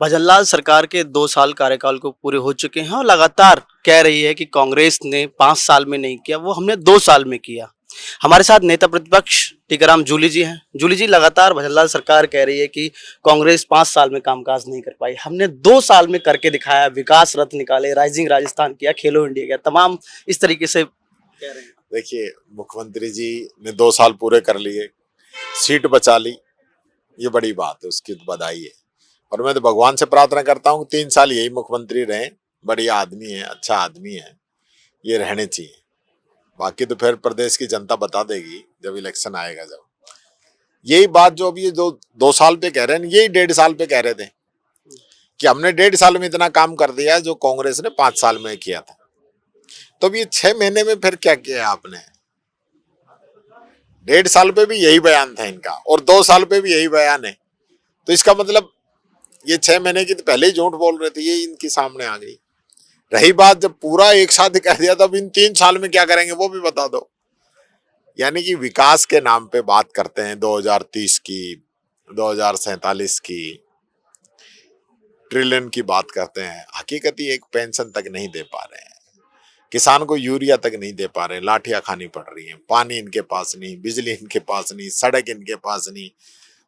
भजनलाल सरकार के 2 साल कार्यकाल को पूरे हो चुके हैं और लगातार कह रही है कि कांग्रेस ने 5 साल में नहीं किया, वो हमने 2 साल में किया। हमारे साथ नेता प्रतिपक्ष टीकाराम जूली जी हैं। जूली जी, लगातार भजनलाल सरकार कह रही है कि कांग्रेस 5 साल में कामकाज नहीं कर पाई। हमने 2 साल में करके दिखाया, विकास रथ निकाले, राइजिंग राजस्थान किया, खेलो इंडिया किया, तमाम इस तरीके से कह रहे हैं। देखिए, मुख्यमंत्री जी ने 2 साल पूरे कर लिए, सीट बचा ली, ये बड़ी बात है, उसकी तो बधाई है। और मैं तो भगवान से प्रार्थना करता हूँ कि 3 साल यही मुख्यमंत्री रहें। बढ़िया आदमी है, अच्छा आदमी है, ये रहने चाहिए। बाकी तो फिर प्रदेश की जनता बता देगी जब इलेक्शन आएगा। जब यही बात जो अभी ये 2 साल पे कह रहे हैं, यही 1.5 साल पे कह रहे थे कि हमने 1.5 साल में इतना काम कर दिया है जो कांग्रेस ने 5 साल में किया था। तो अब ये 6 महीने में फिर क्या किया आपने? 1.5 साल पे भी यही बयान था इनका और 2 साल पे भी यही बयान है। तो इसका मतलब ये 6 महीने की तो पहले ही झूठ बोल रहे थे, ये इनके सामने आ गई। रही बात जब पूरा एक साथ कह दिया, तब इन 3 साल में क्या करेंगे वो भी बता दो। यानी कि विकास के नाम पे बात करते हैं 2030 की, 2047 की, ट्रिलियन की बात करते हैं। हकीकत एक पेंशन तक नहीं दे पा रहे हैं, किसान को यूरिया तक नहीं दे पा रहे, लाठियां खानी पड़ रही हैं। पानी इनके पास नहीं, बिजली इनके पास नहीं, सड़क इनके पास नहीं।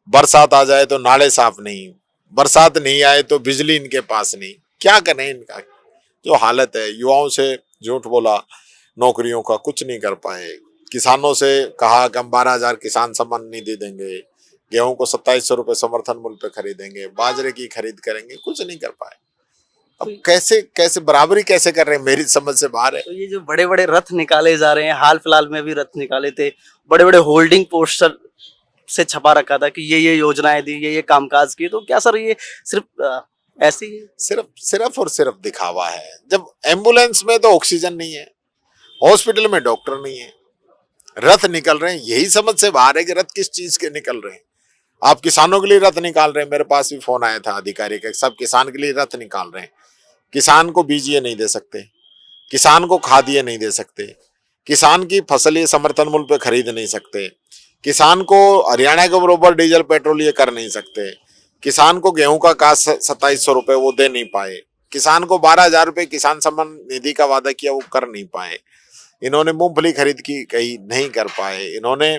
बरसात आ जाए तो नाले साफ नहीं, बरसात नहीं आए तो बिजली इनके पास नहीं। क्या करें? इनका जो हालत है, युवाओं से झूठ बोला, नौकरियों का कुछ नहीं कर पाए। किसानों से कहा कि हम 12,000 किसान सम्मान निधि देंगे, गेहूं को 2700 रुपए समर्थन मूल्य पे खरीदेंगे, बाजरे की खरीद करेंगे, कुछ नहीं कर पाए। अब कैसे कैसे बराबरी कैसे कर रहे हैं, मेरी समझ से बाहर है। तो ये जो बड़े-बड़े रथ निकाले जा रहे हैं, हाल फिलहाल में भी रथ निकाले थे, बड़े-बड़े होल्डिंग पोस्टर से छपा रखा था कि ये योजनाएं दी, ये कामकाज किए, तो क्या सर ये सिर्फ ऐसे ही है? सिर्फ सिर्फ और सिर्फ दिखावा है। जब एम्बुलेंस में तो ऑक्सीजन नहीं है, हॉस्पिटल में डॉक्टर नहीं है, रथ निकल रहे हैं, यही समझ से बाहर है कि रथ किस चीज के निकल रहे हैं। आप किसानों के लिए रथ निकाल रहे हैं, मेरे पास भी फोन आया था अधिकारी का, सब किसान के लिए रथ निकाल रहे हैं। किसान को बीज ये नहीं दे सकते, किसान को खाद ये नहीं दे सकते, किसान की फसल ये समर्थन मूल्य पे खरीद नहीं सकते, किसान को हरियाणा के बराबर डीजल पेट्रोल ये कर नहीं सकते, किसान को गेहूं का काश 2700 रुपए वो दे नहीं पाए, किसान को 12,000 रुपए किसान सम्मान निधि का वादा किया वो कर नहीं पाए, इन्होंने मूंगफली खरीद की कही नहीं कर पाए, इन्होंने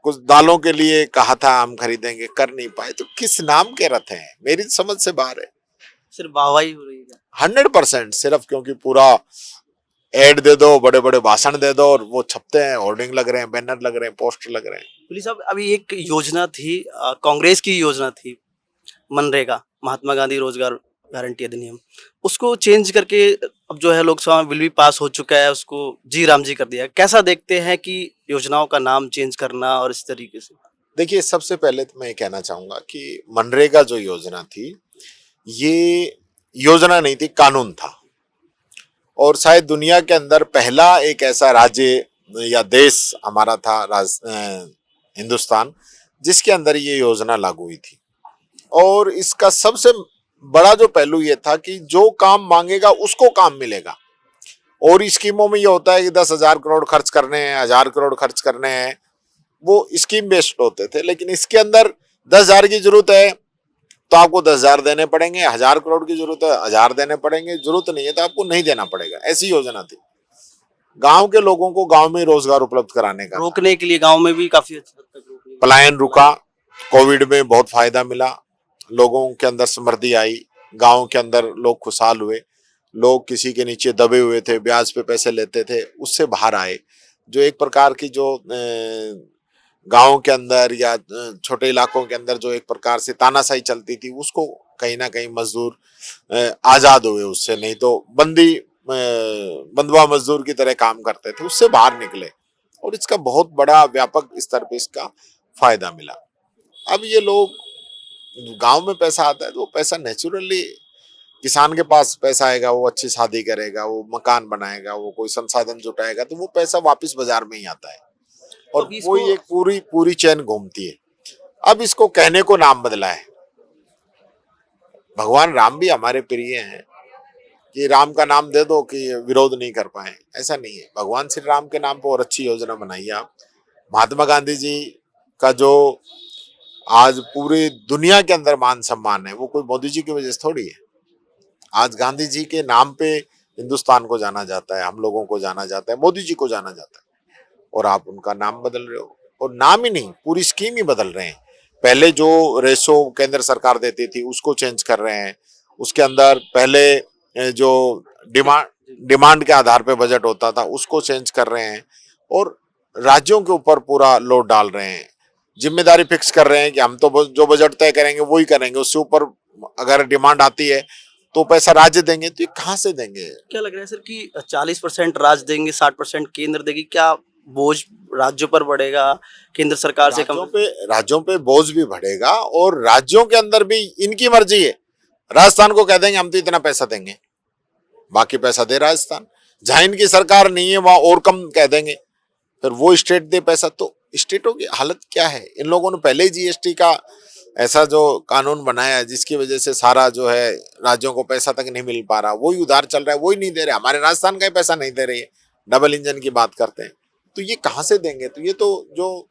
कुछ दालों के लिए कहा था हम खरीदेंगे, कर नहीं पाए। तो किस नाम के रथ हैं, मेरी समझ से बाहर है। सिर्फ वाहवाही हो रही है। 100% सिर्फ क्योंकि पूरा एड दे दो, बड़े बड़े भाषण दे दो और वो छपते हैं, होर्डिंग लग रहे हैं, बैनर लग रहे हैं, पोस्टर लग रहे हैं। पुलिस साहब, अभी एक योजना थी, कांग्रेस की योजना थी, मनरेगा, महात्मा गांधी रोजगार गारंटी अधिनियम, उसको चेंज करके अब जो है लोकसभा में बिल भी पास हो चुका है, उसको जी राम जी कर दिया। कैसा देखते हैं कि योजनाओं का नाम चेंज करना और इस तरीके से? देखिए, सबसे पहले तो मैं ये कहना चाहूंगा कि मनरेगा जो योजना थी, ये योजना नहीं थी, कानून था। और शायद दुनिया के अंदर पहला एक ऐसा राज्य या देश हमारा था, हिंदुस्तान, जिसके अंदर ये योजना लागू हुई थी। और इसका सबसे बड़ा जो पहलू ये था कि जो काम मांगेगा उसको काम मिलेगा। और स्कीमों में ये होता है कि 10,000 करोड़ खर्च करने हैं, 1,000 करोड़ खर्च करने हैं, वो स्कीम बेस्ड होते थे। लेकिन इसके अंदर 10,000 की जरूरत है तो आपको 10,000 देने पड़ेंगे, 1,000 करोड़ की जरूरत है 1,000 देने पड़ेंगे, जरूरत नहीं है तो आपको नहीं देना पड़ेगा। ऐसी योजना थी, गांव के लोगों को गांव में रोजगार उपलब्ध कराने का। रोकने के लिए गांव में भी काफी अच्छा हद तक रोकने पलायन रुका, कोविड में बहुत फायदा मिला, लोगों के अंदर समृद्धि आई, गांव के अंदर लोग खुशहाल हुए, लोग किसी के नीचे दबे हुए थे, ब्याज पे पैसे लेते थे, उससे बाहर आए। जो एक प्रकार की जो गांव के अंदर या छोटे इलाकों के अंदर जो एक प्रकार से तानाशाही चलती थी, उसको कहीं ना कहीं मजदूर आजाद हुए उससे, नहीं तो बंधुआ मजदूर की तरह काम करते थे, उससे बाहर निकले और इसका बहुत बड़ा व्यापक स्तर पे इसका फायदा मिला। अब ये लोग, गांव में पैसा आता है तो वो पैसा नेचुरली, किसान के पास पैसा आएगा, वो अच्छी शादी करेगा, वो मकान बनाएगा, वो कोई संसाधन जुटाएगा, तो वो पैसा वापस बाजार में ही आता है और तो वही एक पूरी पूरी चेन घूमती है। अब इसको कहने को नाम बदला है। भगवान राम भी हमारे प्रिय हैं कि राम का नाम दे दो कि विरोध नहीं कर पाए, ऐसा नहीं है। भगवान श्री राम के नाम पर और अच्छी योजना बनाइए आप। महात्मा गांधी जी का जो आज पूरी दुनिया के अंदर मान सम्मान है, वो कोई मोदी जी की वजह से थोड़ी है। आज गांधी जी के नाम पे हिंदुस्तान को जाना जाता है, हम लोगों को जाना जाता है, मोदी जी को जाना जाता है, और आप उनका नाम बदल रहे हो। और नाम ही नहीं, पूरी स्कीम ही बदल रहे हैं। पहले जो रेशो केंद्र सरकार देती थी उसको चेंज कर रहे हैं। उसके अंदर पहले जो डिमांड के आधार पे बजट होता था उसको चेंज कर रहे हैं, और राज्यों के ऊपर पूरा लोड डाल रहे हैं। जिम्मेदारी फिक्स कर रहे हैं कि हम तो जो बजट तय करेंगे वही करेंगे, उससे ऊपर अगर डिमांड आती है तो पैसा राज्य देंगे। तो ये कहाँ से देंगे? क्या लग रहा है सर कि 40% राज्य देंगे, 60% केंद्र देगी, क्या बोझ राज्यों पर बढ़ेगा केंद्र सरकार से कम? राज्यों पे बोझ भी बढ़ेगा, और राज्यों के अंदर भी इनकी मर्जी है। राजस्थान को कह देंगे हम तो इतना पैसा देंगे, बाकी पैसा दे राजस्थान। जहां इनकी सरकार नहीं है वहां और कम कह देंगे, फिर वो स्टेट दे पैसा। तो स्टेटों की हालत क्या है? इन लोगों ने पहले ही जीएसटी का ऐसा जो कानून बनाया है जिसकी वजह से सारा जो है राज्यों को पैसा तक नहीं मिल पा रहा, वही उधार चल रहा है, वही नहीं दे रहे। हमारे राजस्थान का ही पैसा नहीं दे रही है, डबल इंजन की बात करते हैं, तो ये कहाँ से देंगे? तो ये तो जो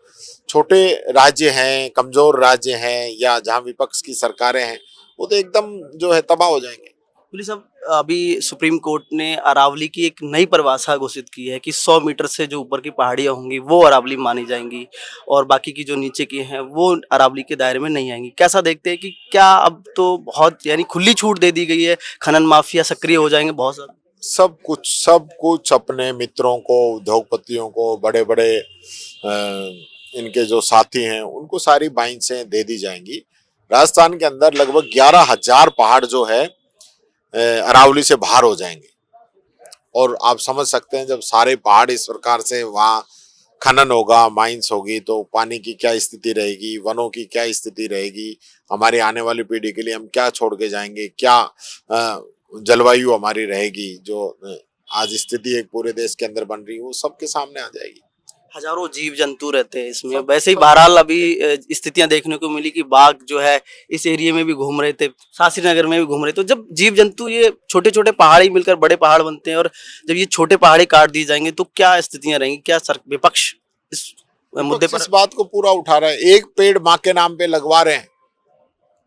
छोटे राज्य हैं, कमजोर राज्य हैं, या जहाँ विपक्ष की सरकारें हैं, वो तो एकदम जो है तबाह हो जाएंगे। पुलिस साहब, अभी सुप्रीम कोर्ट ने अरावली की एक नई परिभाषा घोषित की है कि 100 मीटर से जो ऊपर की पहाड़ियां होंगी वो अरावली मानी जाएंगी, और बाकी की जो नीचे की हैं वो अरावली के दायरे में नहीं आएंगी। कैसा देखते हैं कि क्या अब तो बहुत यानी खुली छूट दे दी गई है, खनन माफिया सक्रिय हो जाएंगे बहुत ज्यादा? सब कुछ अपने मित्रों को, उद्योगपतियों को, बड़े बड़े इनके जो साथी हैं उनको सारी बाइंसें दे दी जाएंगी। राजस्थान के अंदर लगभग 11,000 पहाड़ जो है अरावली से बाहर हो जाएंगे। और आप समझ सकते हैं जब सारे पहाड़ इस प्रकार से वहाँ खनन होगा, माइंस होगी, तो पानी की क्या स्थिति रहेगी, वनों की क्या स्थिति रहेगी, हमारी आने वाली पीढ़ी के लिए हम क्या छोड़ के जाएंगे, क्या जलवायु हमारी रहेगी, जो आज स्थिति एक पूरे देश के अंदर बन रही है, वो सबके सामने आ जाएगी। हजारों जीव जंतु रहते हैं इसमें। वैसे ही बहरहाल अभी स्थितियां देखने को मिली कि बाघ जो है इस एरिया में भी घूम रहे थे, शास्त्री नगर में भी घूम रहे थे। तो जब जीव जंतु ये छोटे छोटे पहाड़ी मिलकर बड़े पहाड़ बनते हैं, और जब ये छोटे पहाड़ी काट दिए जाएंगे तो क्या स्थितियां रहेंगी? क्या विपक्ष इस मुद्दे पर इस बात को पूरा उठा रहा है। एक पेड़ माँ के नाम पे लगवा रहे हैं,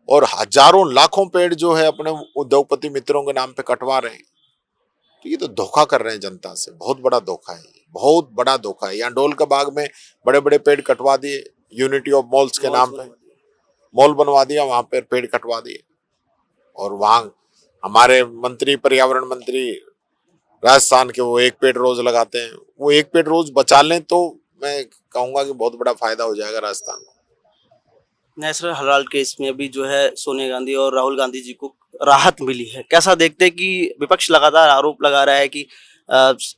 और हजारों लाखों पेड़ जो है अपने उद्योगपति मित्रों के नाम पे कटवा रहे हैं। तो ये तो धोखा कर रहे हैं जनता से, बहुत बड़ा धोखा है, बहुत बड़ा धोखा है। यहाँ डोल का बाग में बड़े बड़े पेड़ कटवा दिए, यूनिटी ऑफ मॉल्स के नाम पे मॉल बनवा दिया, वहां पर पेड़ कटवा दिए। और वहां हमारे मंत्री, पर्यावरण मंत्री राजस्थान के, वो एक पेड़ रोज लगाते हैं। वो एक पेड़ रोज बचा लें तो मैं कहूंगा कि बहुत बड़ा फायदा हो जाएगा राजस्थान को। नेशनल हेराल्ड केस में अभी जो है सोनिया गांधी और राहुल गांधी जी को राहत मिली है। कैसा देखते हैं कि विपक्ष लगातार आरोप लगा रहा है कि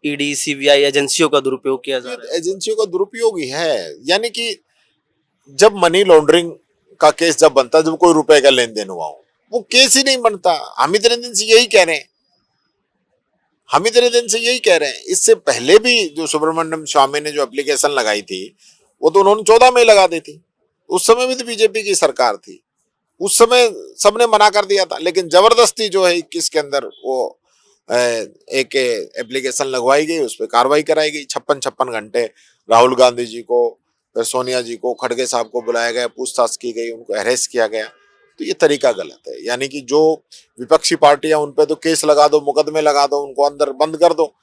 ईडी, सीबीआई एजेंसियों का दुरुपयोग किया जा रहा है? एजेंसियों का दुरुपयोग ही है। यानी कि जब मनी लॉन्ड्रिंग का केस जब बनता है, जब कोई रुपए का लेन देन हुआ हो, वो केस ही नहीं बनता। हम इतने दिन से यही कह रहे हैं, इससे पहले भी जो सुब्रमण्यम स्वामी ने जो एप्लीकेशन लगाई थी वो तो उन्होंने 14 में लगा दी थी। उस समय भी तो बीजेपी की सरकार थी, उस समय सबने मना कर दिया था। लेकिन जबरदस्ती जो है 21 के अंदर वो एक एप्लीकेशन लगवाई गई, उस पर कार्रवाई कराई गई। 56 घंटे राहुल गांधी जी को, फिर सोनिया जी को, खड़गे साहब को बुलाया गया, पूछताछ की गई, उनको अरेस्ट किया गया। तो ये तरीका गलत है। यानी कि जो विपक्षी पार्टियां, उन पे तो केस लगा दो, मुकदमे लगा दो, उनको अंदर बंद कर दो।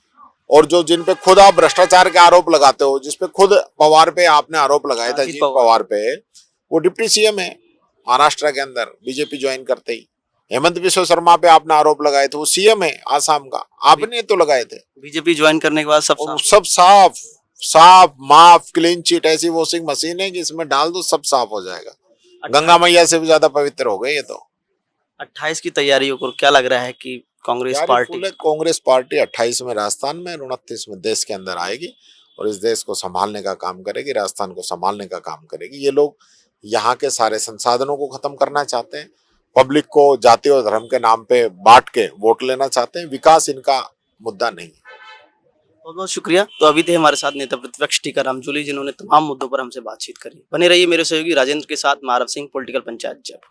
और जो जिन पे खुद आप भ्रष्टाचार के आरोप लगाते हो, जिसपे खुद पवार पे आपने आरोप लगाया था, अजीत पवार पे, वो डिप्टी सीएम है महाराष्ट्र के अंदर बीजेपी ज्वाइन करते ही। हेमंत बिश्व शर्मा पे आपने आरोप लगाए थे, वो सीएम है आसाम का, आपने तो लगाए थे। बीजेपी ज्वाइन करने के बाद सब साफ माफ, क्लीन चिट, ऐसी वॉशिंग मशीन है कि इसमें डाल दो सब साफ हो जाएगा। गंगा मैया से भी ज्यादा पवित्र हो गए ये तो। 28 की तैयारियों को क्या लग रहा है कि कांग्रेस पार्टी 28 में राजस्थान में, 29 में देश के अंदर आएगी, और इस देश को संभालने का काम करेगी, राजस्थान को संभालने का काम करेगी। ये लोग यहाँ के सारे संसाधनों को खत्म करना चाहते हैं, पब्लिक को जाति और धर्म के नाम पे बांट के वोट लेना चाहते हैं। विकास इनका मुद्दा नहीं है। बहुत बहुत शुक्रिया। तो अभी थे हमारे साथ नेता प्रतिपक्ष टीकाराम जूली, जिन्होंने तमाम मुद्दों पर हमसे बातचीत करी। बने रहिए मेरे सहयोगी राजेंद्र के साथ। मारव सिंह, पॉलिटिकल पंचायत जयपुर।